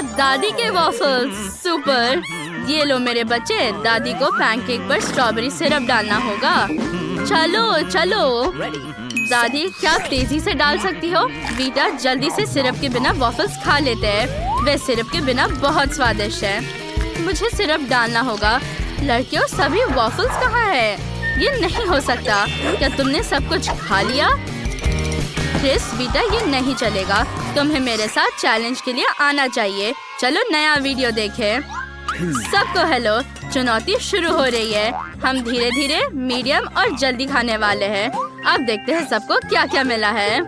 दादी के waffles super. ये लो मेरे बच्चे, दादी को पैनकेक पर स्ट्रॉबेरी सिरप डालना होगा। चलो चलो दादी, क्या आप तेजी से डाल सकती हो? वीटा जल्दी से सिरप के बिना वॉफल्स खा लेते हैं। वे सिरप के बिना बहुत स्वादिष्ट है। मुझे सिरप डालना होगा। लड़कियों, सभी वॉफल्स कहाँ है? ये नहीं हो सकता। क्या तुमने सब कुछ खा लिया? क्रिस, वीटा ये नहीं चलेगा। तुम्हें मेरे साथ चैलेंज के लिए आना चाहिए। चलो नया वीडियो देखें। सबको हेलो, चुनौती शुरू हो रही है। हम धीरे धीरे, मीडियम और जल्दी खाने वाले हैं। अब देखते हैं सबको क्या क्या मिला है।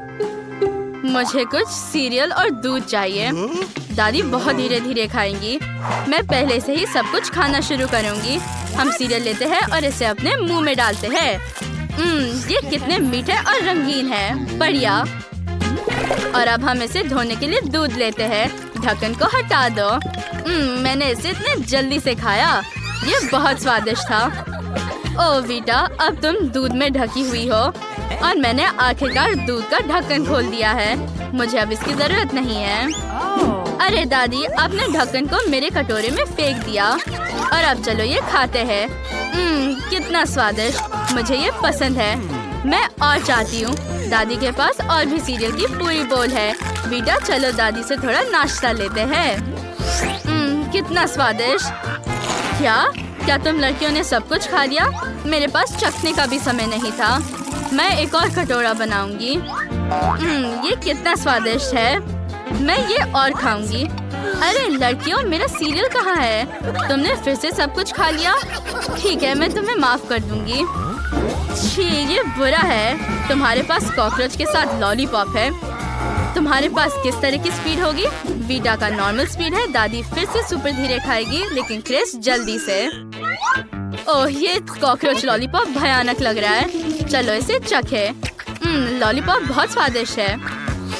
मुझे कुछ सीरियल और दूध चाहिए। दादी बहुत धीरे धीरे खाएंगी। मैं पहले से ही सब कुछ खाना शुरू करूंगी। हम सीरियल लेते हैं और इसे अपने मुंह में डालते हैं। ये कितने मीठे और रंगीन है। बढ़िया। और अब हम इसे धोने के लिए दूध लेते हैं। ढक्कन को हटा दो। मैंने इसे इतने जल्दी से खाया। ये बहुत स्वादिष्ट था। ओह वीटा, अब तुम दूध में ढकी हुई हो और मैंने आखिरकार दूध का ढक्कन खोल दिया है। मुझे अब इसकी जरूरत नहीं है। अरे दादी, आपने ढक्कन को मेरे कटोरे में फेंक दिया। और अब चलो ये खाते हैं। कितना स्वादिष्ट, मुझे ये पसंद है। मैं और चाहती हूँ। दादी के पास और भी सीरियल की पूरी बोल है। वीटा, चलो दादी से थोड़ा नाश्ता लेते हैं। कितना स्वादिष्ट। क्या तुम लड़कियों ने सब कुछ खा लिया? मेरे पास चखने का भी समय नहीं था। मैं एक और कटोरा बनाऊंगी। ये कितना स्वादिष्ट है। मैं ये और खाऊंगी। अरे लड़कियों, मेरा सीरियल कहाँ है? तुमने फिर से सब कुछ खा लिया। ठीक है, मैं तुम्हें माफ कर दूंगी। छी, ये बुरा है। तुम्हारे पास कॉकरोच के साथ लॉलीपॉप है। तुम्हारे पास किस तरह की स्पीड होगी? वीटा का नॉर्मल स्पीड है। दादी फिर से सुपर धीरे खाएगी, लेकिन क्रिस जल्दी से। ओह, ये कॉकरोच लॉलीपॉप भयानक लग रहा है। चलो इसे चखे। लॉलीपॉप बहुत स्वादिष्ट है।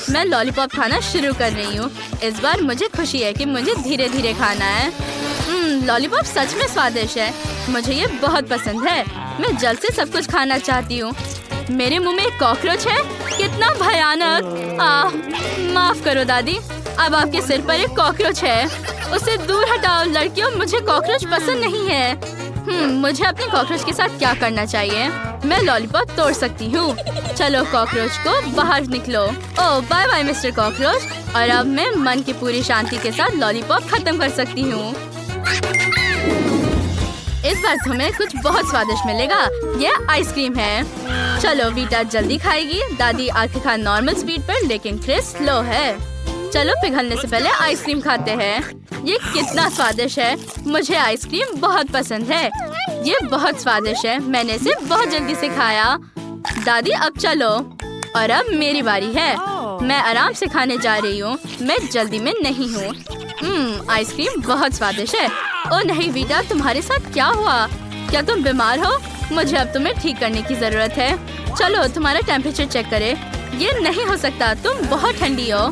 मैं लॉलीपॉप खाना शुरू कर रही हूँ। इस बार मुझे खुशी है कि मुझे धीरे धीरे खाना है। लॉलीपॉप सच में स्वादिष्ट है। मुझे ये बहुत पसंद है। मैं जल्द से सब कुछ खाना चाहती हूँ। मेरे मुंह में एक कॉकरोच है। कितना भयानक। माफ करो दादी, अब आपके सिर पर एक कॉकरोच है। उसे दूर हटाओ लड़कियों, मुझे कॉकरोच पसंद नहीं है। मुझे अपने कॉकरोच के साथ क्या करना चाहिए? मैं लॉलीपॉप तोड़ सकती हूँ। चलो कॉकरोच को बाहर निकलो। ओह बाय बाय मिस्टर कॉकरोच। और अब मैं मन की पूरी शांति के साथ लॉलीपॉप खत्म कर सकती हूँ। इस बार तुम्हें कुछ बहुत स्वादिष्ट मिलेगा। यह आइसक्रीम है। चलो वीटा जल्दी खाएगी। दादी आखिरकार नॉर्मल स्पीड पर, लेकिन क्रिस स्लो है। चलो पिघलने से पहले आइसक्रीम खाते हैं। ये कितना स्वादिष्ट है। मुझे आइसक्रीम बहुत पसंद है। ये बहुत स्वादिष्ट है। मैंने इसे बहुत जल्दी से खाया। दादी अब चलो। और अब मेरी बारी है। मैं आराम से खाने जा रही हूँ। मैं जल्दी में नहीं हूँ। आइसक्रीम बहुत स्वादिष्ट है। ओह नहीं वीटा, तुम्हारे साथ क्या हुआ? क्या तुम बीमार हो? मुझे अब तुम्हें ठीक करने की जरूरत है। चलो तुम्हारा टेम्परेचर चेक करें। ये नहीं हो सकता, तुम बहुत ठंडी हो।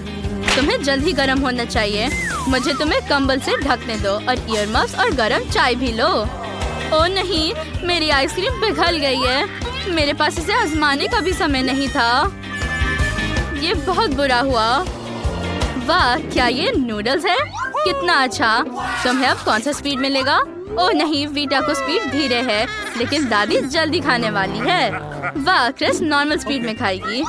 तुम्हें जल्दी गर्म होना चाहिए। मुझे तुम्हें कंबल से ढकने दो और ईयर मफ्स और गर्म चाय भी लो। ओह नहीं, मेरी आइसक्रीम पिघल गई है। मेरे पास इसे आजमाने का भी समय नहीं था। ये बहुत बुरा हुआ। वाह, क्या ये नूडल्स है? कितना अच्छा। तुम्हें अब कौन सा स्पीड मिलेगा? ओह नहीं, वीटा को स्पीड धीरे है, लेकिन दादी जल्दी खाने वाली है। वाह, क्रिस नॉर्मल स्पीड में खाएगी।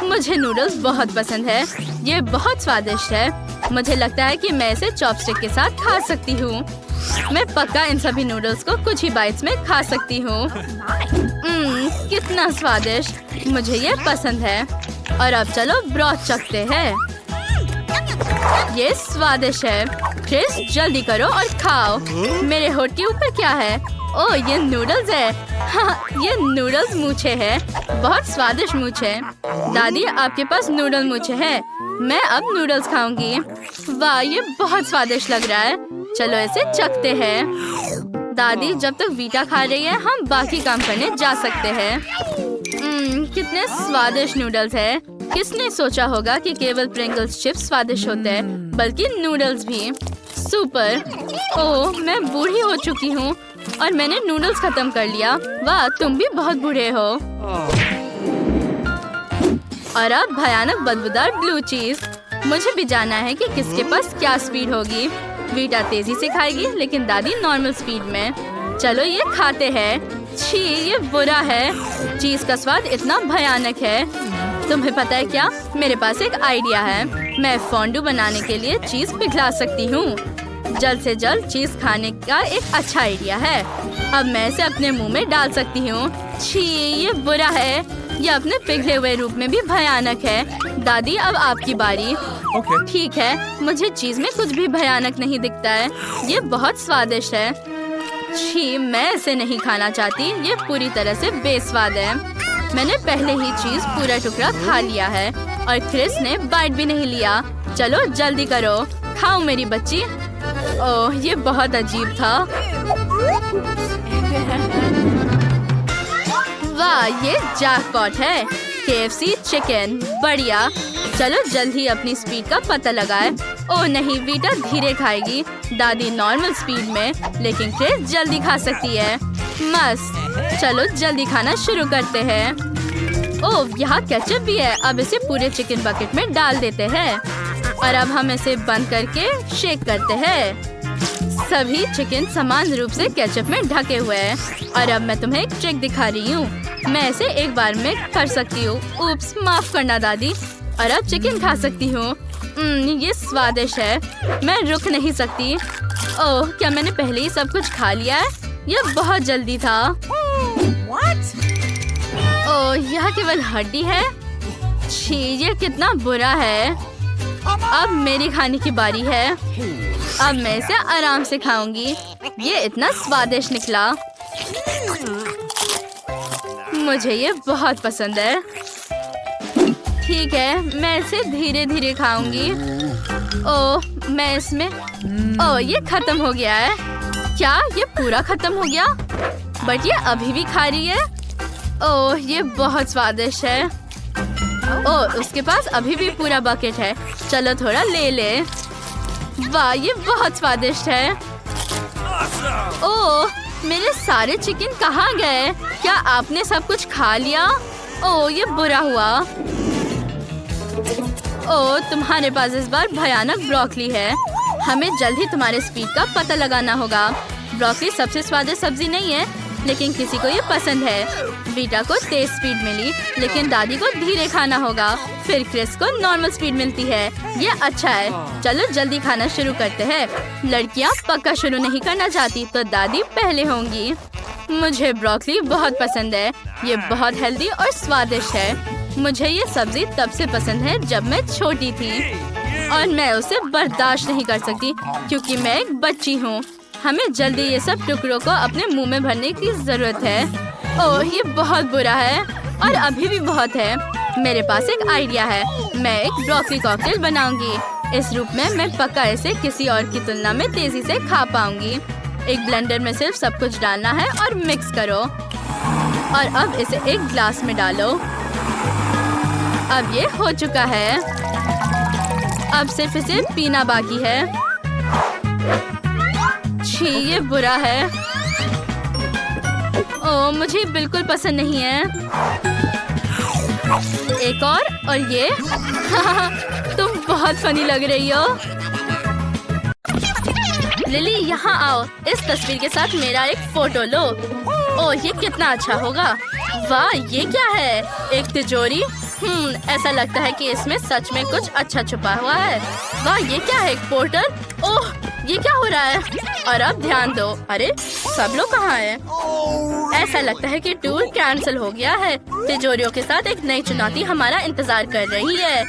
मुझे नूडल्स बहुत पसंद है। ये बहुत स्वादिष्ट है। मुझे लगता है कि मैं इसे चॉपस्टिक के साथ खा सकती हूँ। मैं पक्का इन सभी नूडल्स को कुछ ही बाइट्स में खा सकती हूँ। कितना स्वादिष्ट। मुझे ये पसंद है। और अब चलो ब्रॉथ चखते हैं। ये स्वादिष्ट है। क्रिस जल्दी करो और खाओ। मेरे होठ के ऊपर क्या है? ओह ये नूडल्स है। हाँ, ये नूडल्स मूछे है। बहुत स्वादिष्ट मूछे। दादी आपके पास नूडल मूछे है। मैं अब नूडल्स खाऊंगी। वाह, ये बहुत स्वादिष्ट लग रहा है। चलो इसे चखते हैं। दादी जब तक वीटा खा रही है, हम बाकी काम करने जा सकते हैं। कितने स्वादिष्ट नूडल्स है। किसने सोचा होगा कि केवल प्रिंगल्स चिप्स स्वादिष्ट होते हैं, बल्कि नूडल्स भी। सुपर। ओह मैं बूढ़ी हो चुकी हूँ और मैंने नूडल्स खत्म कर लिया। वाह, तुम भी बहुत बूढ़े हो। और अब भयानक बदबूदार ब्लू चीज। मुझे भी जानना है कि किसके पास क्या स्पीड होगी। वीटा तेजी से खाएगी लेकिन दादी नॉर्मल स्पीड में। चलो ये खाते हैं। छी, ये बुरा है। चीज का स्वाद इतना भयानक है। तुम्हें पता है क्या, मेरे पास एक आइडिया है। मैं फोंडू बनाने के लिए चीज पिघला सकती हूँ। जल्द से जल्द चीज खाने का एक अच्छा आइडिया है। अब मैं इसे अपने मुंह में डाल सकती हूँ। छी, ये बुरा है। ये अपने पिघले हुए रूप में भी भयानक है। दादी अब आपकी बारी। ठीक है, मुझे चीज में कुछ भी भयानक नहीं दिखता है। ये बहुत स्वादिष्ट है। छी, मैं इसे नहीं खाना चाहती। ये पूरी तरह से बेस्वाद है। मैंने पहले ही चीज पूरा टुकड़ा खा लिया है और क्रिस ने बाइट भी नहीं लिया। चलो जल्दी करो, खाओ मेरी बच्ची। ओह, ये बहुत अजीब था। वाह, ये जैकपॉट है। KFC चिकन, बढ़िया। चलो जल्दी अपनी स्पीड का पता लगाए। ओह नहीं, वीटा धीरे खाएगी, दादी नॉर्मल स्पीड में, लेकिन क्रिस जल्दी खा सकती है। मस्त। चलो जल्दी खाना शुरू करते हैं। ओह, यहाँ केचप भी है। अब इसे पूरे चिकन बकेट में डाल देते हैं और अब हम इसे बंद करके शेक करते हैं। सभी चिकन समान रूप से केचप में ढके हुए हैं। और अब मैं तुम्हें एक ट्रिक दिखा रही हूँ। मैं इसे एक बार में कर सकती हूँ। उप्स, माफ करना दादी। और अब चिकन खा सकती हूँ। ये स्वादिष्ट है। मैं रुक नहीं सकती। ओह, क्या मैंने पहले ही सब कुछ खा लिया है? यह बहुत जल्दी था। ओह, यह केवल हड्डी है। छी, ये कितना बुरा है। अब मेरी खाने की बारी है। अब मैं इसे आराम से खाऊंगी। ये इतना स्वादिष्ट निकला। मुझे ये बहुत पसंद है। ठीक है, मैं इसे धीरे धीरे खाऊंगी। ओह, मैं इसमें ओह, ये खत्म हो गया है। क्या ये पूरा खत्म हो गया? बट ये अभी भी खा रही है। ओह, ये बहुत स्वादिष्ट है। ओह, उसके पास अभी भी पूरा बकेट है। चलो थोड़ा ले ले। वाह, ये बहुत स्वादिष्ट है। ओह, मेरे सारे चिकन कहाँ गए? क्या आपने सब कुछ खा लिया? ओह, ये बुरा हुआ। ओह, तुम्हारे पास इस बार भयानक ब्रोकली है। हमें जल्द ही तुम्हारे स्पीड का पता लगाना होगा। ब्रोकली सबसे स्वादिष्ट सब्जी नहीं है, लेकिन किसी को ये पसंद है। वीटा को तेज स्पीड मिली, लेकिन दादी को धीरे खाना होगा। फिर क्रिस को नॉर्मल स्पीड मिलती है। ये अच्छा है। चलो जल्दी खाना शुरू करते हैं। लड़कियाँ पक्का शुरू नहीं करना चाहती, तो दादी पहले होंगी। मुझे ब्रोकली बहुत पसंद है। ये बहुत हेल्दी और स्वादिष्ट है। मुझे ये सब्जी तब से पसंद है जब मैं छोटी थी और मैं उसे बर्दाश्त नहीं कर सकती क्योंकि मैं एक बच्ची हूँ। हमें जल्दी ये सब टुकड़ों को अपने मुंह में भरने की जरूरत है। ओह, ये बहुत बुरा है और अभी भी बहुत है। मेरे पास एक आइडिया है। मैं एक ब्रोकली कॉकटेल बनाऊंगी। इस रूप में मैं पक्का इसे किसी और की तुलना में तेजी से खा पाऊंगी। एक ब्लेंडर में सिर्फ सब कुछ डालना है और मिक्स करो। और अब इसे एक ग्लास में डालो। अब ये हो चुका है। अब सिर्फ इसे पीना बाकी है। छी, ये बुरा है। ओह, मुझे बिल्कुल पसंद नहीं है। एक और ये तुम बहुत फनी लग रही हो। लिली, यहाँ आओ। इस तस्वीर के साथ मेरा एक फोटो लो। ओह, ये कितना अच्छा होगा। वाह, ये क्या है? एक तिजोरी। ऐसा लगता है कि इसमें सच में कुछ अच्छा छुपा हुआ है। वाह, ये क्या है? एक पोर्टल। ओह, ये क्या हो रहा है? और अब ध्यान दो। अरे, सब लोग कहाँ हैं? ऐसा लगता है कि टूर कैंसिल हो गया है। तिजोरियों के साथ एक नई चुनौती हमारा इंतजार कर रही है।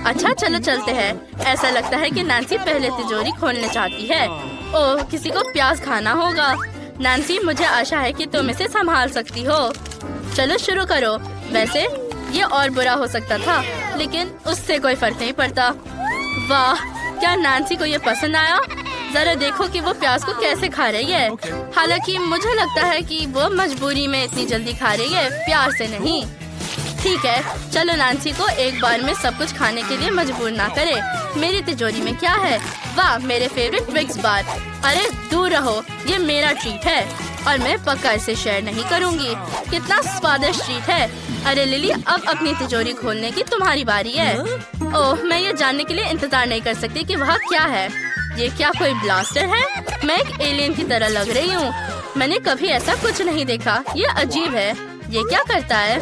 अच्छा, चलो चलते हैं। ऐसा लगता है कि नैन्सी पहले तिजोरी खोलना चाहती है। ओह, किसी को प्याज खाना होगा। नैन्सी, मुझे आशा है कि तुम इसे संभाल सकती हो। चलो शुरू करो। वैसे ये और बुरा हो सकता था, लेकिन उससे कोई फर्क नहीं पड़ता। वाह, क्या नैन्सी को ये पसंद आया? जरा देखो कि वो प्याज को कैसे खा रही है। हालांकि मुझे लगता है कि वो मजबूरी में इतनी जल्दी खा रही है, प्यार से नहीं। ठीक है, चलो नैन्सी को एक बार में सब कुछ खाने के लिए मजबूर ना करे। मेरी तिजोरी में क्या है? वाह, मेरे फेवरेट ट्विक्स बार। अरे दूर रहो, ये मेरा ट्रीट है। और मैं पक्का इसे शेयर नहीं करूंगी। कितना स्वादिष्ट ट्रीट है। अरे लिली, अब अपनी तिजोरी खोलने की तुम्हारी बारी है। ओह, मैं ये जानने के लिए इंतजार नहीं कर सकती कि वह क्या है। ये क्या कोई ब्लास्टर है? मैं एक एलियन की तरह लग रही हूँ। मैंने कभी ऐसा कुछ नहीं देखा। ये अजीब है। ये क्या करता है?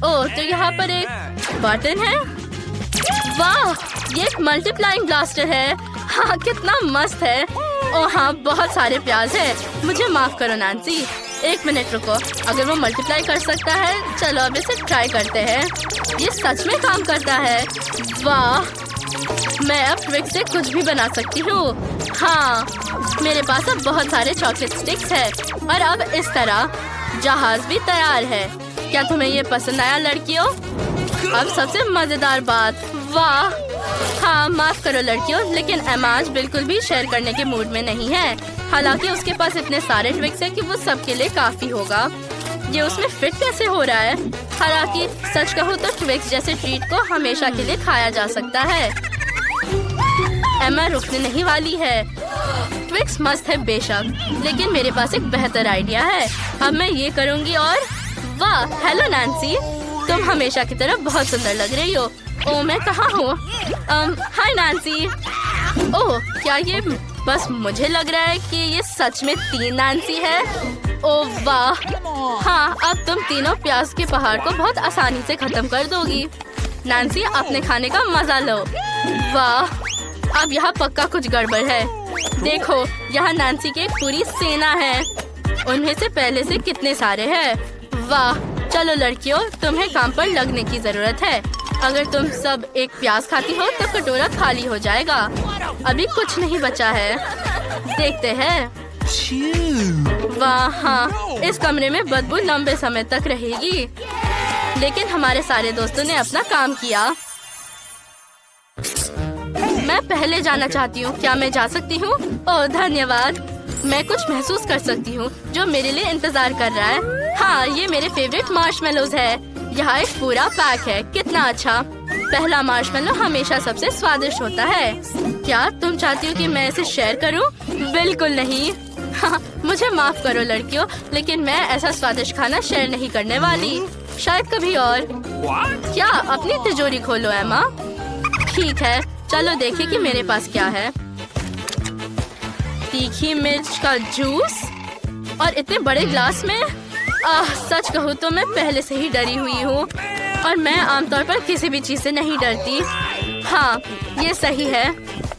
ओह, तो यहाँ पर एक बटन है। वाह, ये एक मल्टीप्लाइंग ब्लास्टर है। हाँ, कितना मस्त है। ओह हाँ, बहुत सारे प्याज है। मुझे माफ करो नैन्सी, 1 मिनट रुको। अगर वो मल्टीप्लाई कर सकता है, चलो अब इसे ट्राई करते हैं। ये सच में काम करता है। वाह, मैं अब ट्विक्स से कुछ भी बना सकती हूँ। हाँ, मेरे पास अब बहुत सारे चॉकलेट स्टिक्स है और अब इस तरह जहाज भी तैयार है। क्या तुम्हें ये पसंद आया लड़कियों? अब सबसे मजेदार बात, वाह। हाँ, माफ करो लड़कियों, लेकिन एमा आज बिल्कुल भी शेयर करने के मूड में नहीं है। हालांकि उसके पास इतने सारे ट्विक्स हैं कि वो सबके लिए काफी होगा। ये उसमें फिट कैसे हो रहा है? हालांकि सच कहूँ तो ट्विक्स जैसे ट्रीट को हमेशा के लिए खाया जा सकता है। एमा रुकने नहीं वाली है। ट्विक्स मस्त है बेशक, लेकिन मेरे पास एक बेहतर आइडिया है। अब मैं ये करूँगी और वाह, हेलो नैन्सी, तुम हमेशा की तरह बहुत सुंदर लग रही हो। ओह, मैं कहाँ हूँ? हाय नैन्सी। ओह, क्या ये बस मुझे लग रहा है कि ये सच में 3 नैन्सी है? ओह वाह। हाँ, अब तुम तीनों प्याज के पहाड़ को बहुत आसानी से खत्म कर दोगी। नैन्सी, अपने खाने का मजा लो। वाह, अब यहाँ पक्का कुछ गड़बड़ है। देखो, यहाँ नैन्सी की एक पूरी सेना है। उनमें से पहले से कितने सारे हैं। वाह, चलो लड़कियों, तुम्हें काम पर लगने की जरूरत है। अगर तुम सब एक प्याज खाती हो तो कटोरा खाली हो जाएगा। अभी कुछ नहीं बचा है, देखते हैं। वाह हाँ, इस कमरे में बदबू लंबे समय तक रहेगी। लेकिन हमारे सारे दोस्तों ने अपना काम किया। मैं पहले जाना चाहती हूँ। क्या मैं जा सकती हूँ? ओह धन्यवाद। मैं कुछ महसूस कर सकती हूँ जो मेरे लिए इंतजार कर रहा है। हाँ, ये मेरे फेवरेट मार्शमेलोज है। यहाँ एक पूरा पैक है। कितना अच्छा। पहला मार्शमेलो हमेशा सबसे स्वादिष्ट होता है। क्या तुम चाहती हो कि मैं इसे शेयर करूँ? बिल्कुल नहीं। हाँ, मुझे माफ करो लड़कियों, लेकिन मैं ऐसा स्वादिष्ट खाना शेयर नहीं करने वाली। शायद कभी और। क्या अपनी तिजोरी खोलो एमा। ठीक है, चलो देखिए कि मेरे पास क्या है। तीखी मिर्च का जूस और इतने बड़े ग्लास में। सच कहूँ तो मैं पहले से ही डरी हुई हूँ और मैं आमतौर पर किसी भी चीज से नहीं डरती। हाँ, ये सही है।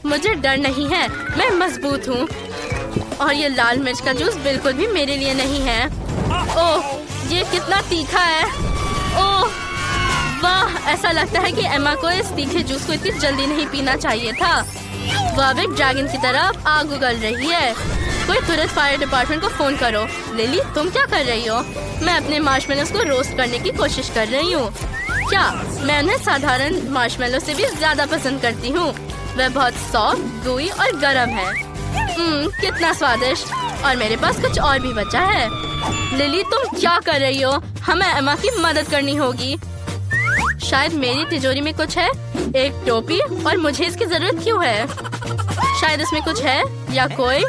मुझे डर नहीं है, मैं मजबूत हूँ। और ये लाल मिर्च का जूस बिल्कुल भी मेरे लिए नहीं है। ओह, ये कितना तीखा है। ओह वाह, ऐसा लगता है कि एमा को इस तीखे जूस को इतनी जल्दी नहीं पीना चाहिए था। वह एक ड्रैगन की तरह आग उगल रही है। कोई तुरंत फायर डिपार्टमेंट को फोन करो। लिली, तुम क्या कर रही हो? मैं अपने मार्शमेलोस को रोस्ट करने की कोशिश कर रही हूँ। क्या मैं उन्हें साधारण मार्शमेलो से भी ज्यादा पसंद करती हूँ। वह बहुत सॉफ्ट, gooey और गर्म है। कितना स्वादिष्ट। और मेरे पास कुछ और भी बचा है। लिली, तुम क्या कर रही हो? हमें एमा की मदद करनी होगी। शायद मेरी तिजोरी में कुछ है। एक टोपी, और मुझे इसकी जरूरत क्यों है? शायद इसमें कुछ है या कोई।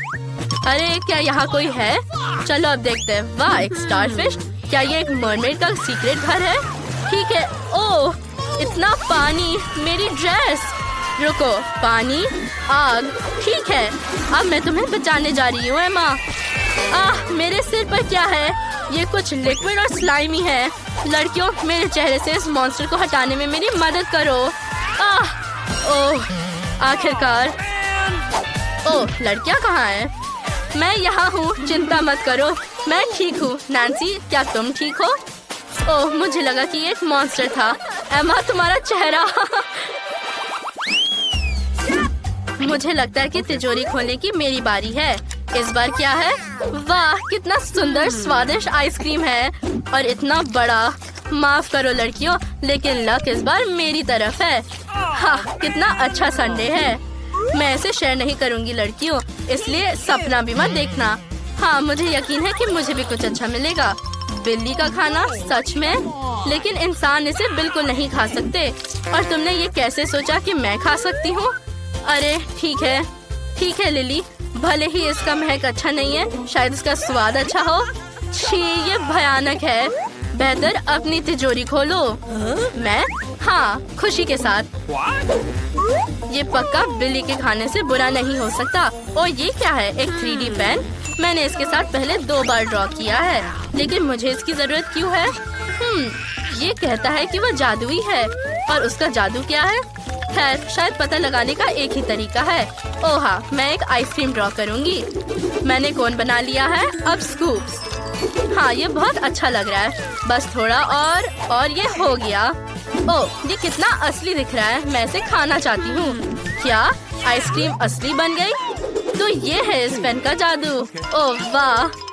अरे क्या यहाँ कोई है? चलो अब देखते हैं। वाह, एक स्टारफिश। क्या ये एक मरमेड का सीक्रेट घर है? ठीक है। ओह, इतना पानी। मेरी ड्रेस। रुको, पानी, आग। ठीक है, अब मैं तुम्हें बचाने जा रही हूँ एमा। मेरे सिर पर क्या है? ये कुछ लिक्विड और स्लाइमी है। लड़कियों, मेरे चेहरे से इस मॉन्स्टर को हटाने में मेरी मदद करो। ओह, आखिरकार। ओह, लड़कियाँ कहाँ हैं? मैं यहाँ हूँ, चिंता मत करो, मैं ठीक हूँ। नैन्सी, क्या तुम ठीक हो? ओह, मुझे लगा कि ये एक मॉन्स्टर था। एमा, तुम्हारा चेहरा। मुझे लगता है कि तिजोरी खोलने की मेरी बारी है। इस बार क्या है? वाह, कितना सुंदर स्वादिष्ट आइसक्रीम है और इतना बड़ा। माफ करो लड़कियों, लेकिन लक इस बार मेरी तरफ है। हाँ, कितना अच्छा संडे है। मैं इसे शेयर नहीं करूंगी लड़कियों, इसलिए सपना भी मत देखना। हाँ, मुझे यकीन है कि मुझे भी कुछ अच्छा मिलेगा। बिल्ली का खाना, सच में? लेकिन इंसान इसे बिल्कुल नहीं खा सकते। और तुमने ये कैसे सोचा कि मैं खा सकती हूँ? अरे ठीक है लिली, भले ही इसका महक अच्छा नहीं है, शायद इसका स्वाद अच्छा हो। छी, ये भयानक है। बेहतर अपनी तिजोरी खोलो। मैं? हाँ, खुशी के साथ। ये पक्का बिल्ली के खाने से बुरा नहीं हो सकता। और ये क्या है? एक 3D पेन। मैंने इसके साथ पहले 2 बार ड्रॉ किया है, लेकिन मुझे इसकी जरूरत क्यों है? ये कहता है कि वो जादुई है। और उसका जादू क्या है? खैर, शायद पता लगाने का एक ही तरीका है। ओह हाँ, मैं एक आइसक्रीम ड्रॉ करूंगी। मैंने कोन बना लिया है। अब स्कूप्स। हाँ, ये बहुत अच्छा लग रहा है। बस थोड़ा और ये हो गया। ओह, ये कितना असली दिख रहा है। मैं इसे खाना चाहती हूँ। क्या आइसक्रीम असली बन गई? तो ये है इस पेन का जादू। ओह वाह,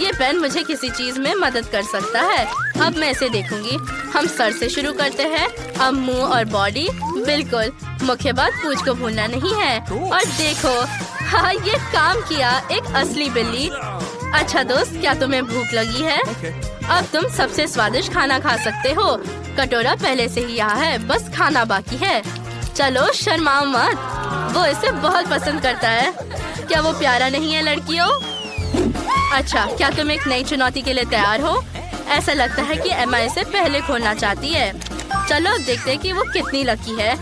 ये पेन मुझे किसी चीज में मदद कर सकता है। अब मैं इसे देखूंगी। हम सर से शुरू करते हैं। अब मुंह और बॉडी। बिल्कुल, मुख्य बात पूंछ को भूलना नहीं है। और देखो, हाँ, ये काम किया। एक असली बिल्ली। अच्छा दोस्त, क्या तुम्हें भूख लगी है? अब तुम सबसे स्वादिष्ट खाना खा सकते हो। कटोरा पहले से ही यहाँ है, बस खाना बाकी है। चलो, शर्माओ मत। वो इसे बहुत पसंद करता है। क्या वो प्यारा नहीं है लड़कियों? अच्छा, क्या तुम एक नई चुनौती के लिए तैयार हो? ऐसा लगता है कि एमा इसे पहले खोलना चाहती है। चलो देखते हैं कि वो कितनी लकी है।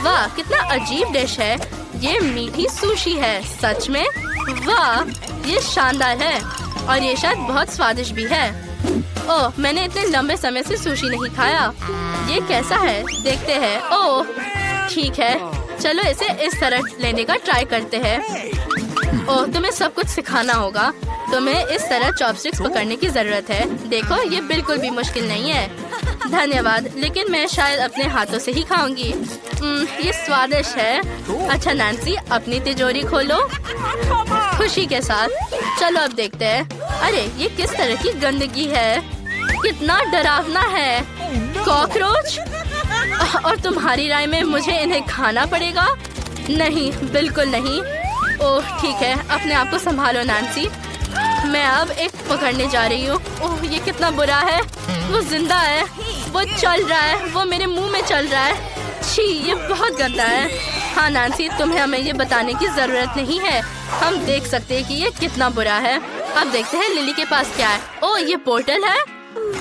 वाह, कितना अजीब डिश है। ये मीठी सुशी है। सच में? वाह, ये शानदार है। और ये शायद बहुत स्वादिष्ट भी है। ओह, मैंने इतने लंबे समय से सुशी नहीं खाया। ये कैसा है? देखते हैं। ओह, ठीक है, चलो इसे इस तरह लेने का ट्राई करते हैं। ओह, तुम्हें सब कुछ सिखाना होगा। तुम्हें इस तरह चॉपस्टिक्स पकड़ने की जरूरत है। देखो, ये बिल्कुल भी मुश्किल नहीं है। धन्यवाद, लेकिन मैं शायद अपने हाथों से ही खाऊंगी। ये स्वादिष्ट है। अच्छा नैन्सी, अपनी तिजोरी खोलो। खुशी के साथ। चलो अब देखते हैं। अरे, ये किस तरह की गंदगी है? कितना डरावना है। कॉकरोच। और तुम्हारी राय में मुझे इन्हें खाना पड़ेगा? नहीं, बिल्कुल नहीं। ओह ठीक है, अपने आप को संभालो नैन्सी। मैं अब एक पकड़ने जा रही हूँ। ओह, ये कितना बुरा है। वो जिंदा है। वो चल रहा है। वो मेरे मुंह में चल रहा है। छी, ये बहुत गंदा है। हाँ नैन्सी, तुम्हें हमें ये बताने की जरूरत नहीं है। हम देख सकते हैं कि ये कितना बुरा है। अब देखते हैं लिली के पास क्या है। ओह, ये पोर्टल है।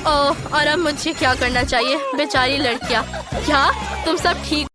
ओह, और अब मुझे क्या करना चाहिए? बेचारी लड़कियाँ। क्या तुम सब ठीक